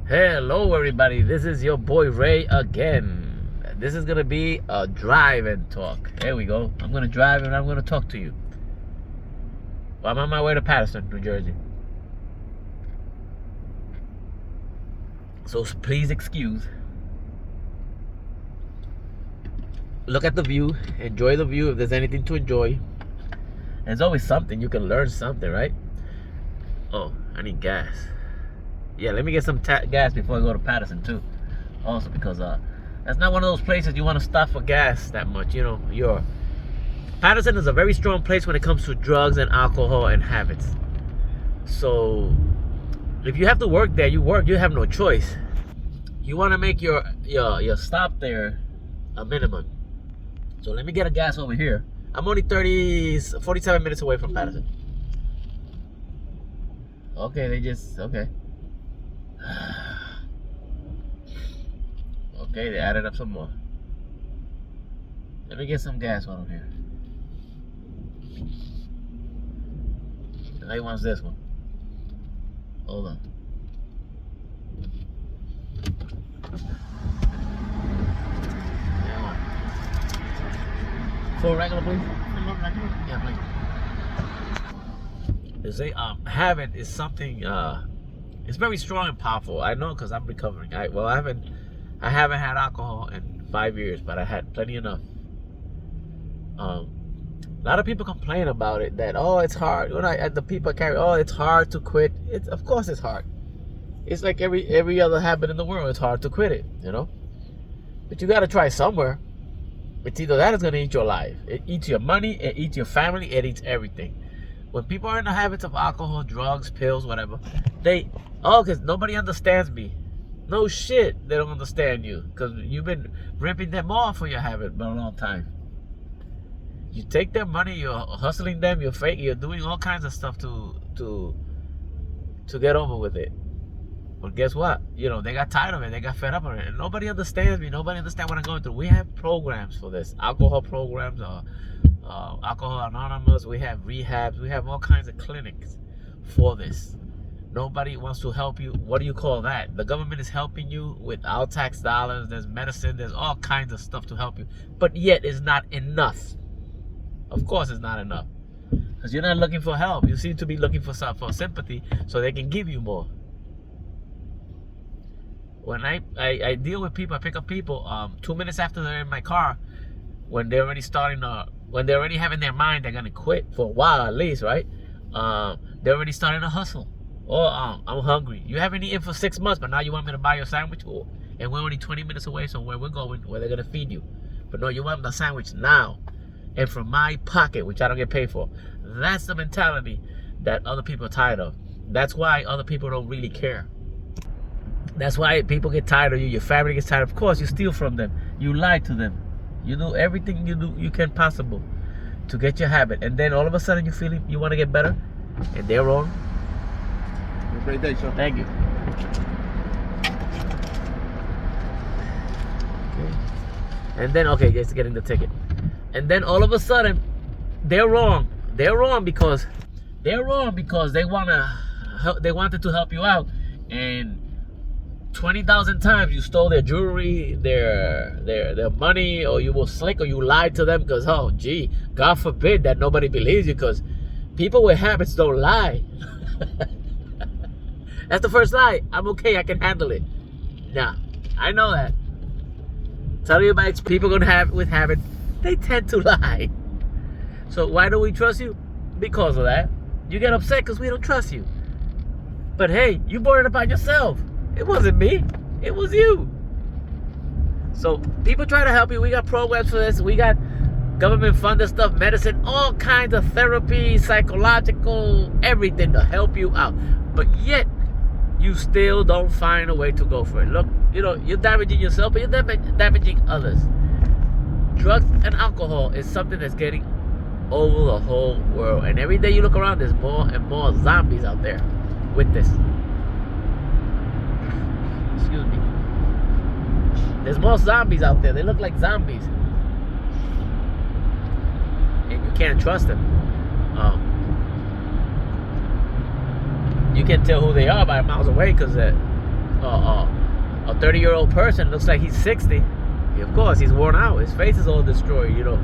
Hello everybody, this is your boy Ray again. This is gonna be a drive and talk. Here we go. I'm gonna drive and I'm gonna talk to you. Well, I'm on my way to Patterson, New Jersey. So please excuse. Look at the view, enjoy the view if there's anything to enjoy. There's always something, you can learn something, right? Oh, I need gas. Yeah, let me get some gas before I go to Patterson too. Also because that's not one of those places you want to stop for gas that much. You know, Patterson is a very strong place when it comes to drugs and alcohol and habits. So if you have to work there, you work. You have no choice. You want to make your stop there a minimum. So let me get a gas over here. I'm only 47 minutes away from Patterson. Okay, okay. Okay, they added up some more. Let me get some gas while I'm here. He wants this one. Hold on. Yeah. Full regular, please? Yeah, please. They say habit is something it's very strong and powerful. I know because I'm recovering. I haven't had alcohol in 5 years, but I had plenty enough. A lot of people complain about it that it's hard. When the people carry, it's hard to quit. Of course it's hard. It's like every other habit in the world. It's hard to quit it, you know. But you got to try somewhere. It's either that is going to eat your life. It eats your money. It eats your family. It eats everything. When people are in the habits of alcohol, drugs, pills, whatever, because nobody understands me. No shit, they don't understand you because you've been ripping them off for your habit for a long time. You take their money, you're hustling them, you're doing all kinds of stuff to get over with it. But guess what? You know, they got tired of it, they got fed up of it, and nobody understands me. Nobody understands what I'm going through. We have programs for this, alcohol programs, Alcohol Anonymous. We have rehabs. We have all kinds of clinics for this. Nobody wants to help you. What do you call that? The government is helping you with our tax dollars. There's medicine. There's all kinds of stuff to help you. But yet it's not enough. Of course it's not enough. Because you're not looking for help. You seem to be looking for sympathy so they can give you more. When I deal with people, I pick up people 2 minutes after they're in my car, when they're already having their mind they're gonna quit for a while at least, right? They're already starting to hustle. I'm hungry. You haven't eaten for 6 months, but now you want me to buy your sandwich? And we're only 20 minutes away from where we're going, where they're gonna feed you. But no, you want the sandwich now, and from my pocket, which I don't get paid for. That's the mentality that other people are tired of. That's why other people don't really care. That's why people get tired of you. Your family gets tired. Of course, you steal from them. You lie to them. You do everything you can possible to get your habit, and then all of a sudden you feel you want to get better, and they're wrong. Have a great day, sir. Thank you. Okay. And then just getting the ticket, and then all of a sudden they're wrong. They're wrong because they wanted to help you out, and 20,000 times you stole their jewelry, their money, or you were slick, or you lied to them because, God forbid that nobody believes you, because people with habits don't lie. That's the first lie. I'm okay, I can handle it. Nah, I know that. Tell you about people with habits, they tend to lie. So why don't we trust you? Because of that. You get upset because we don't trust you. But hey, you brought it upon yourself. It wasn't me. It was you. So people try to help you. We got programs for this. We got government funded stuff, medicine, all kinds of therapy, psychological, everything to help you out. But yet, you still don't find a way to go for it. Look, you're damaging yourself, but you're damaging others. Drugs and alcohol is something that's getting over the whole world. And every day you look around, there's more and more zombies out there with this. Excuse me. There's more zombies out there. They look like zombies. And you can't trust them. You can tell who they are by miles away because a 30-year-old person looks like he's 60. Of course, he's worn out. His face is all destroyed. You know,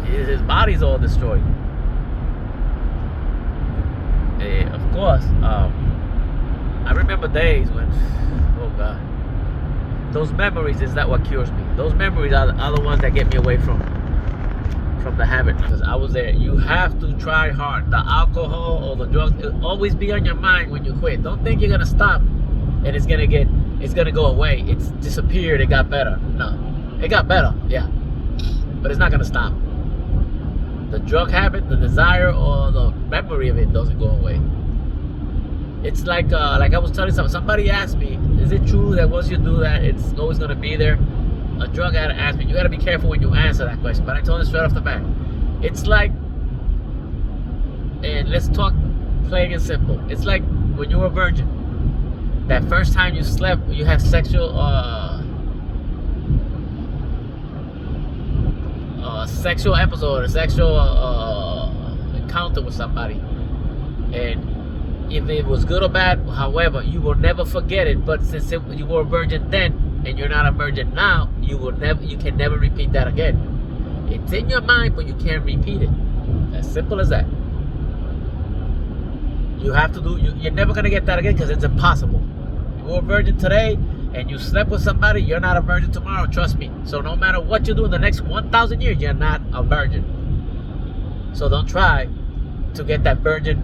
his body's all destroyed. Of course, I remember days when, oh God, those memories is not what cures me. Those memories are the ones that get me away from the habit, because I was there. You have to try hard. The alcohol or the drugs, it'll always be on your mind when you quit. Don't think you're gonna stop and it's gonna go away. It's disappeared. It got better. No, it got better, yeah, but it's not gonna stop. The drug habit, the desire, or the memory of it doesn't go away. It's like I was telling somebody asked me, is it true that once you do that, it's always gonna be there? A drug addict asked me. You gotta be careful when you answer that question. But I told him straight off the bat. It's like, and let's talk plain and simple. It's like when you were a virgin. That first time you slept, you had sexual episode, a sexual encounter with somebody, and if it was good or bad, however, you will never forget it. But since you were a virgin then and you're not a virgin now, you can never repeat that again. It's in your mind, but you can't repeat it. As simple as that. You have to you're never gonna get that again, because it's impossible. You were a virgin today and you slept with somebody, you're not a virgin tomorrow, trust me. So no matter what you do in the next 1,000 years, you're not a virgin. So don't try to get that virgin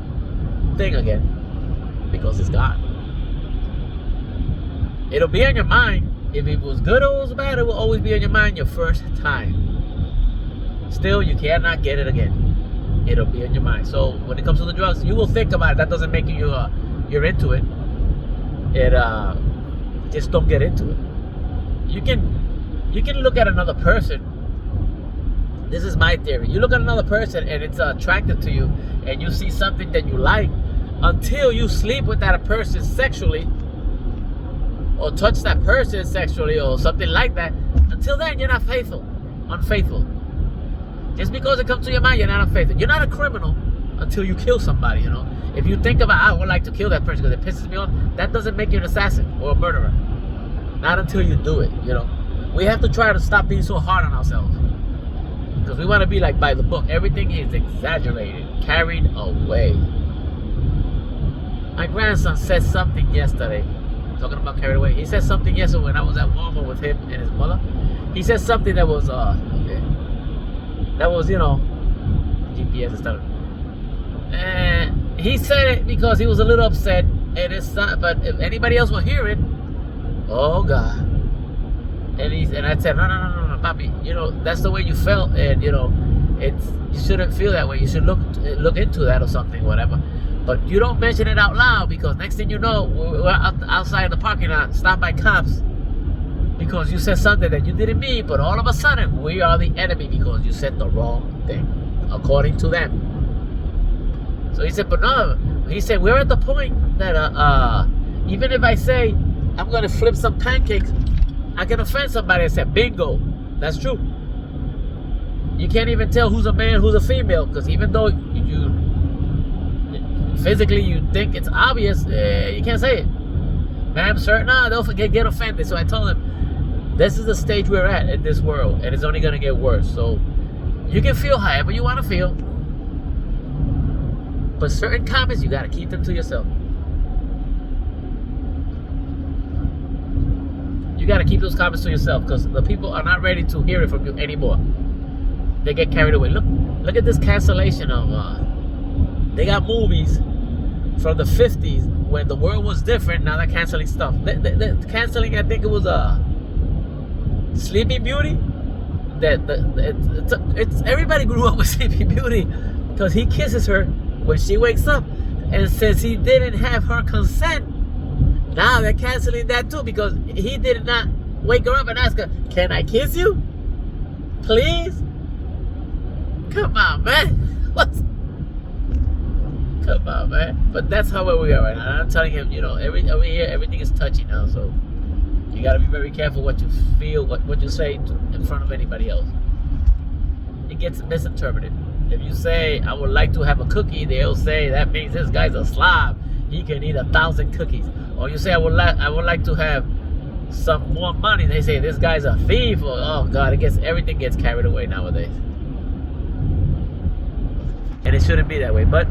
thing again, because it's gone. It'll be on your mind. If it was good or it was bad, it will always be on your mind your first time. Still, you cannot get it again. It'll be on your mind. So when it comes to the drugs, you will think about it. That doesn't make you're into it. Just don't get into it. You can look at another person. This is my theory. You look at another person and it's attractive to you, and you see something that you like, until you sleep with that person sexually, or touch that person sexually, or something like that. Until then, you're not unfaithful. Just because it comes to your mind, you're not unfaithful. You're not a criminal until you kill somebody, you know. If you think about, I would like to kill that person because it pisses me off, that doesn't make you an assassin or a murderer. Not until you do it, you know. We have to try to stop being so hard on ourselves, because we want to be like by the book. Everything is exaggerated, carried away. My grandson said something yesterday, talking about carried away. He said something yesterday when I was at Walmart with him and his mother. He said something that was you know, GPS and stuff. And he said it because he was a little upset, and it's not. But if anybody else will hear it, oh God. And I said, no, Papi. You know, that's the way you felt, and you know, you shouldn't feel that way. You should look into that or something, whatever. But you don't mention it out loud, because next thing you know, we're outside the parking lot, stopped by cops, because you said something that you didn't mean. But all of a sudden, we are the enemy because you said the wrong thing, according to them. So he said, but no. He said, we're at the point that even if I say I'm going to flip some pancakes, I can offend somebody. I said, bingo. That's true. You can't even tell who's a man, who's a female, because even though you physically you think it's obvious, you can't say it. Ma'am, sir, nah, they'll get offended. So I told him, this is the stage we're at in this world, and it's only going to get worse. So you can feel however you want to feel, but certain comments, you got to keep them to yourself. You got to keep those comments to yourself, because the people are not ready to hear it from you anymore. They get carried away. Look at this cancellation of they got movies from the 50s when the world was different. Now they're canceling stuff. They're canceling, I think it was Sleeping Beauty. It's everybody grew up with Sleeping Beauty, because he kisses her when she wakes up, and since he didn't have her consent, now they're canceling that too, because he did not wake her up and ask her, can I kiss you? Please? Come on, man. Come on, man. But that's how we are right now. I'm telling him, you know, over here, everything is touchy now, so you got to be very careful what you feel, what you say in front of anybody else. It gets misinterpreted. If you say, I would like to have a cookie, they'll say that means this guy's a slob. he can eat 1,000 cookies. Or you say, I would like to have some more money. They say this guy's a thief. Or, oh God, everything gets carried away nowadays. And it shouldn't be that way, but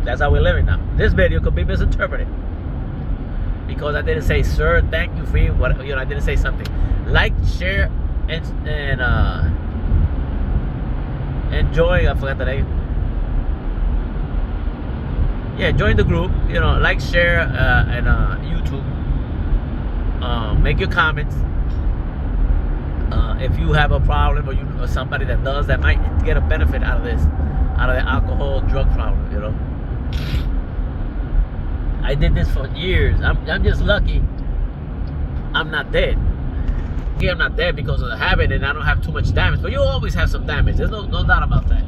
that's how we're living now. This video could be misinterpreted because I didn't say, sir, thank you for what, I didn't say something. Like, share, and join. I forgot the name. Yeah, join the group. Like, share, and YouTube. Make your comments. If you have a problem, or you know somebody that does, that might get a benefit out of this, out of the alcohol drug problem. I did this for years. I'm just lucky I'm not dead. Yeah, I'm not dead because of the habit, and I don't have too much damage. But you always have some damage. There's no doubt about that.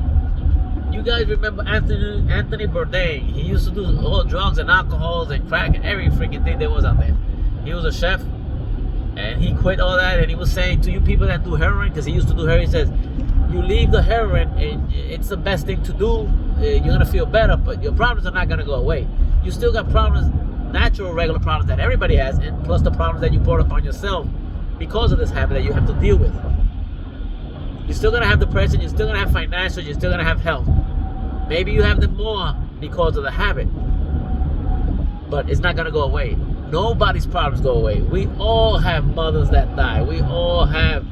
You guys remember Anthony Bourdain? He used to do all drugs and alcohols and crack and every freaking thing there was out there. He was a chef, and he quit all that. And he was saying to you people that do heroin, because he used to do heroin, he says, you leave the heroin, and it's the best thing to do. You're gonna feel better, but your problems are not gonna go away. You still got problems, natural, regular problems that everybody has, and plus the problems that you brought upon yourself because of this habit that you have to deal with. You're still gonna have depression. You're still gonna have financial. You're still gonna have health. Maybe you have them more because of the habit, but it's not gonna go away. Nobody's problems go away. We all have mothers that die. We all have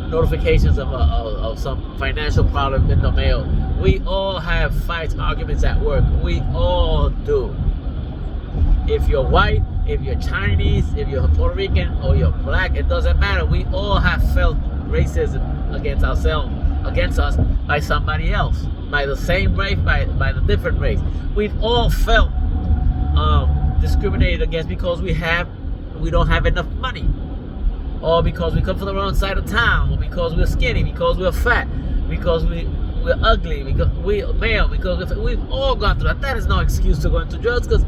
notifications of some financial problem in the mail. We all have fights, arguments at work. We all do. If you're white, if you're Chinese, if you're Puerto Rican, or you're black, it doesn't matter. We all have felt racism against ourselves, against us, by somebody else, by the same race, by the different race. We've all felt discriminated against because we don't have enough money, or because we come from the wrong side of town, or because we're skinny, because we're fat, because we're ugly, because we're male, because we've all gone through that. That is no excuse to go into drugs, because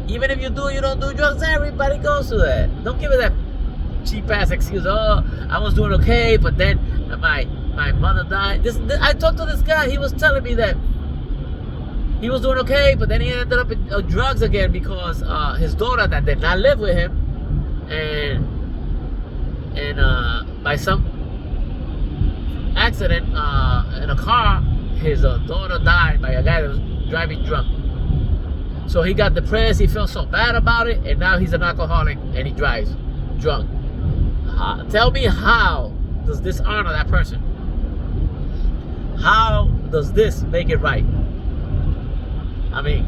even if you don't do drugs, everybody goes through that. Don't give it that cheap ass excuse. Oh, I was doing okay, but then my mother died. I talked to this guy. He was telling me that he was doing okay, but then he ended up in drugs again because his daughter that did not live with him, and by some accident in a car, his daughter died by a guy that was driving drunk. So he got depressed. He felt so bad about it, and now he's an alcoholic and he drives drunk. Tell me, how does this honor that person? How does this make it right? I mean,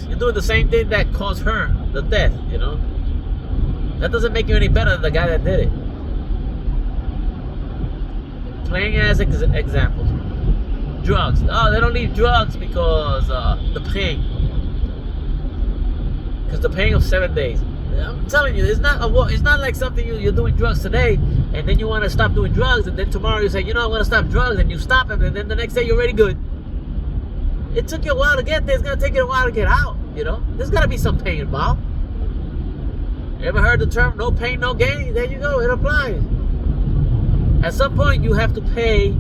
you're doing the same thing that caused her the death, That doesn't make you any better than the guy that did it. Playing as examples. Drugs. Oh, they don't leave drugs because the pain. Because the pain of 7 days. I'm telling you, it's not like something you're doing drugs today, and then you want to stop doing drugs, and then tomorrow you say, I want to stop drugs, and you stop them, and then the next day you're already good. It took you a while to get there. It's going to take you a while to get out, There's got to be some pain involved. You ever heard the term, no pain, no gain? There you go. It applies. At some point, you have to pay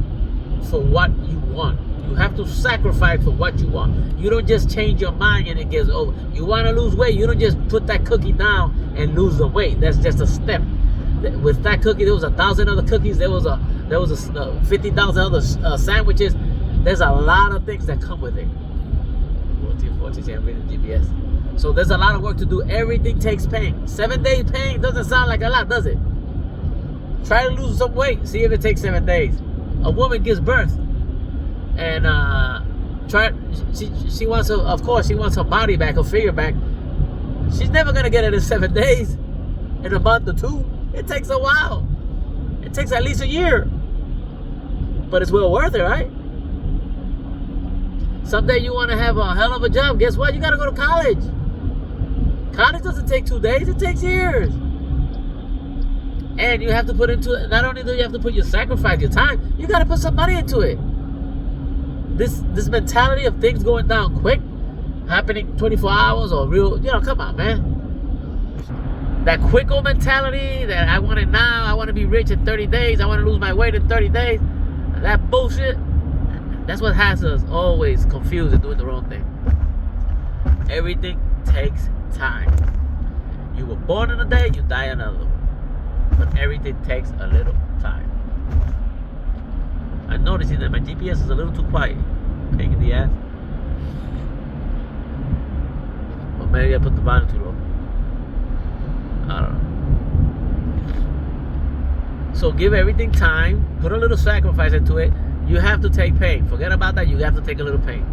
for what you want. You have to sacrifice for what you want. You don't just change your mind and it gets over. You want to lose weight, you don't just put that cookie down and lose the weight. That's just a step. With that cookie, there was 1,000 other cookies. There was 50,000 other sandwiches. There's a lot of things that come with it. 14, I'm reading GPS. So there's a lot of work to do. Everything takes pain. 7 days pain doesn't sound like a lot, does it? Try to lose some weight. See if it takes 7 days. A woman gives birth, and she wants her body back, her figure back. She's never gonna get it in 7 days, in a month or two. It takes a while. It takes at least a year, but it's well worth it, right? Someday you want to have a hell of a job. Guess what? You gotta go to college. College doesn't take 2 days. It takes years. And you have to put into it. Not only do you have to put your sacrifice, your time, you got to put some money into it. This mentality of things going down quick, happening 24 hours or real, come on, man. That quick old mentality that I want it now, I want to be rich in 30 days, I want to lose my weight in 30 days, that bullshit, That's what has us always confused and doing the wrong thing. Everything takes time. You were born in a day, you die another one. But everything takes a little time. I'm noticing that my GPS is a little too quiet. Pain in the ass. Or maybe I put the volume too low. I don't know. So give everything time. Put a little sacrifice into it. You have to take pain. Forget about that. You have to take a little pain.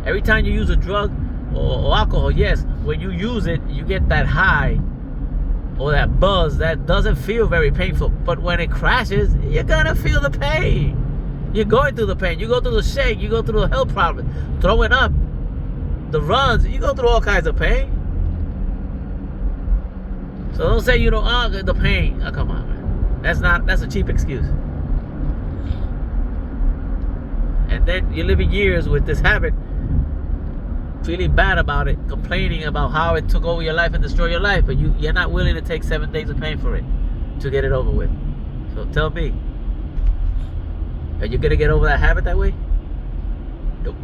Every time you use a drug or alcohol, yes, when you use it, you get that high or that buzz that doesn't feel very painful. But when it crashes, you're gonna feel the pain. You're going through the pain. You go through the shake. You go through the health problem, throwing up, the runs. You go through all kinds of pain. So don't say you don't get the pain. Oh, come on, man. That's a cheap excuse. And then you're living years with this habit, feeling bad about it, complaining about how it took over your life and destroyed your life, but you're not willing to take 7 days of pain for it to get it over with. So tell me, are you gonna get over that habit that way? Nope.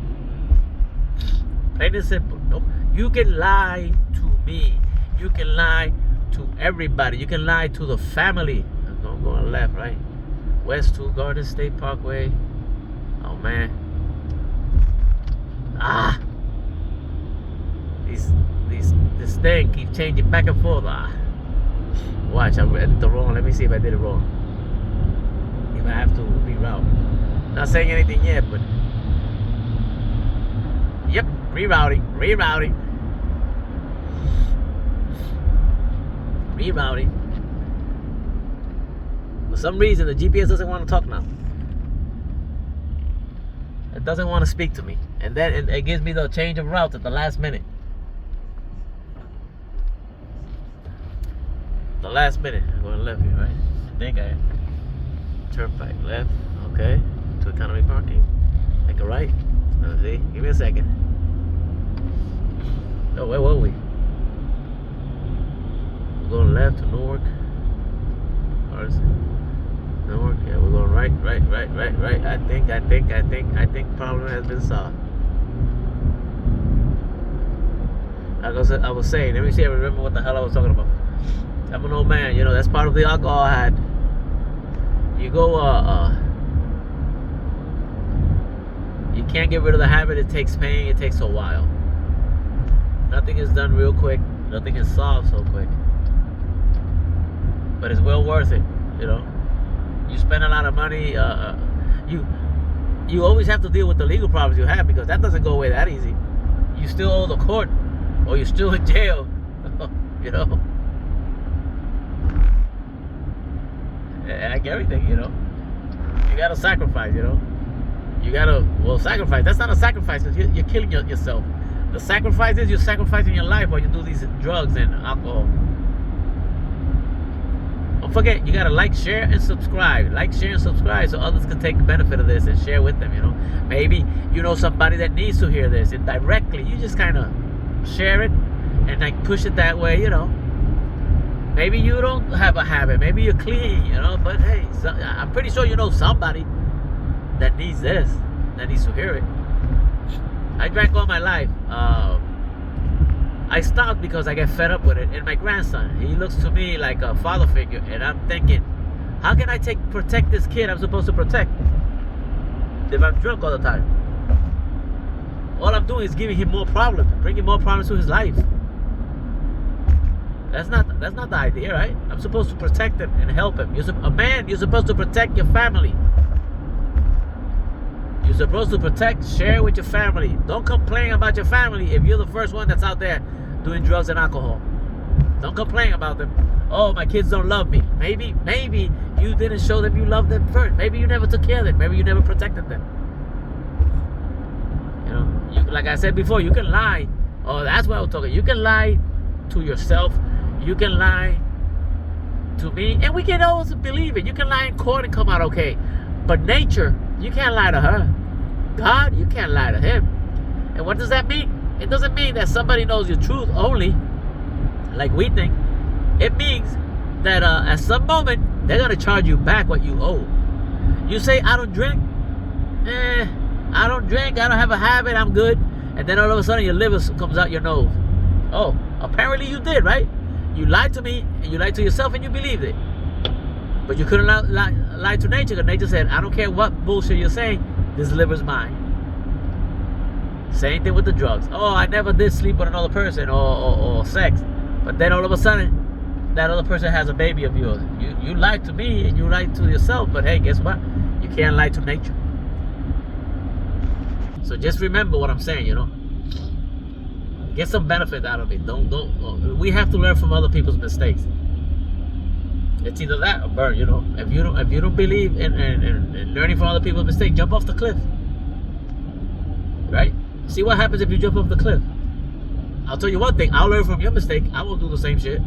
Plain and simple. Nope. You can lie to me. You can lie to everybody. You can lie to the family. I'm going left, right? West 2 Garden State Parkway. Oh man. This thing keeps changing back and forth. Watch, I did the wrong. Let me see if I did it wrong. If I have to reroute. Not saying anything yet, but yep, rerouting. For some reason, the GPS doesn't want to talk now. It doesn't want to speak to me. And then it gives me the change of route at the last minute. The last minute. I'm going left here, right? I think I am. Turnpike left. Okay. To economy parking. Make a right. Let's see. Give me a second. Oh, where were we? We're going left to Newark. Newark. Yeah, we're going right. I think problem has been solved. Like I was saying, let me see if I remember what the hell I was talking about. I'm an old man, you know, that's part of the alcohol I had. You go, you can't get rid of the habit. It takes pain. It takes a while. Nothing is done real quick. Nothing is solved so quick. But it's well worth it, you know. You spend a lot of money. You always have to deal with the legal problems you have because that doesn't go away that easy. You still owe the court, or you're still in jail, you know. Like everything, you know. You gotta sacrifice, you know. You gotta, sacrifice. That's not a sacrifice because you're killing yourself. The sacrifice is you're sacrificing your life while you do these drugs and alcohol. Don't forget, you gotta like, share, and subscribe. Like, share, and subscribe so others can take benefit of this and share with them, you know. Maybe you know somebody that needs to hear this indirectly. You just kind of share it and like push it that way, you know. Maybe you don't have a habit. Maybe you're clean, you know. But hey, I'm pretty sure you know somebody that needs this, that needs to hear it. I drank all my life. I stopped because I get fed up with it. And my grandson, he looks to me like a father figure. And I'm thinking, how can I protect this kid I'm supposed to protect if I'm drunk all the time? All I'm doing is giving him more problems, bringing more problems to his life. That's not the idea, right? I'm supposed to protect him and help him. A man, you're supposed to protect your family. You're supposed to protect, share with your family. Don't complain about your family if you're the first one that's out there doing drugs and alcohol. Don't complain about them. Oh, my kids don't love me. Maybe you didn't show them you loved them first. Maybe you never took care of them. Maybe you never protected them. You know, like I said before, you can lie. Oh, that's what I was talking. You can lie to yourself. You can lie to me, and we can always believe it. You can lie in court and come out okay. But nature, you can't lie to her. God, you can't lie to him. And what does that mean? It doesn't mean that somebody knows your truth only, like we think. It means that at some moment, they're going to charge you back what you owe. You say, I don't drink. I don't drink, I don't have a habit, I'm good. And then all of a sudden your liver comes out your nose. Oh, apparently you did, right? You lied to me, and you lied to yourself, and you believed it. But you couldn't lie to nature, because nature said, I don't care what bullshit you're saying, this liver's mine. Same thing with the drugs. Oh, I never did sleep with another person or sex. But then all of a sudden, that other person has a baby of yours. You lied to me and you lied to yourself, but hey, guess what? You can't lie to nature. So just remember what I'm saying, you know. Get some benefit out of it. Don't. We have to learn from other people's mistakes. It's either that or burn, you know. If you don't believe in learning from other people's mistakes, jump off the cliff. Right? See what happens if you jump off the cliff. I'll tell you one thing. I'll learn from your mistake. I won't do the same shit.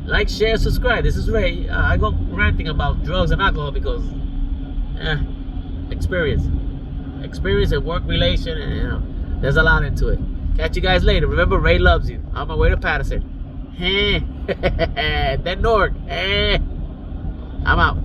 Like, share, subscribe. This is Ray. I go ranting about drugs and alcohol because experience and work relation, and you know, there's a lot into it. Catch you guys later. Remember, Ray loves you. On my way to Patterson. Then Norg. I'm out.